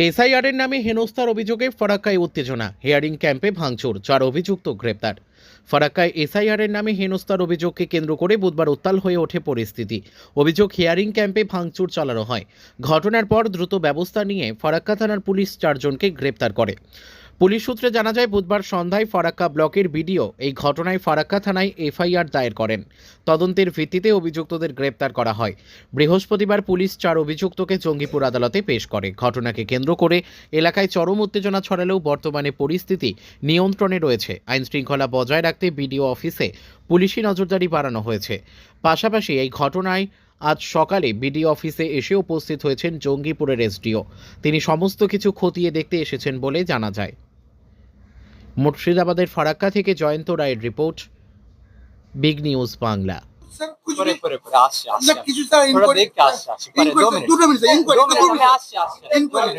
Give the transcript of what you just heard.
এসআইআরের নামে হেনস্থার অভিযোগে ফারাক্কায় উত্তেজনা, হিয়ারিং ক্যাম্পে ভাঙচুর, 4 অভিযুক্ত গ্রেপ্তার। ফারাক্কায় এসআইআরের নামে হেনস্থার অভিযোগকে কেন্দ্র করে বুধবার উত্তাল হয়ে ওঠে পরিস্থিতি। অভিযোগ, হিয়ারিং ক্যাম্পে ভাঙচুর চালানো হয়। ঘটনার পর দ্রুত ব্যবস্থা নিয়ে ফারাক্কা থানার পুলিশ 4 জনকে গ্রেপ্তার করে। পুলিশ সূত্রে জানা যায়, বুধবার সন্ধ্যায় ফারাক্কা ব্লকের বিডিও এই ঘটনায় ফারাক্কা থানায় এফআইআর দায়ের করেন। তদন্তের ভিত্তিতে অভিযুক্তদের গ্রেপ্তার করা হয়। বৃহস্পতিবার পুলিশ 4 অভিযুক্তকে জঙ্গিপুর আদালতে পেশ করে। ঘটনাকে কেন্দ্র করে এলাকায় চরম উত্তেজনা ছড়ালেও বর্তমানে পরিস্থিতি নিয়ন্ত্রণে রয়েছে। আইন শৃঙ্খলা বজায় রাখতে বিডিও অফিসে পুলিশি নজরদারি বাড়ানো হয়েছে। পাশাপাশি এই ঘটনায় আজ সকালে বিডিও অফিসে এসে উপস্থিত হয়েছেন জঙ্গিপুরের এসডিও। তিনি সমস্ত কিছু খতিয়ে দেখতে এসেছেন বলে জানা যায়। মুর্শিদাবাদের ফারাক্কা থেকে জয়ন্ত রায়ের report, big news Bangla. Sir कुछ করে भी করে করে আসছে আসছে मतलब কিছু স্যার थोड़ा ইনকোয়ারি देख के আসছে আসছে করে 2 मिनट দুটো মিনিট ইনকোয়ারি আসছে আসছে ইনকোয়ারি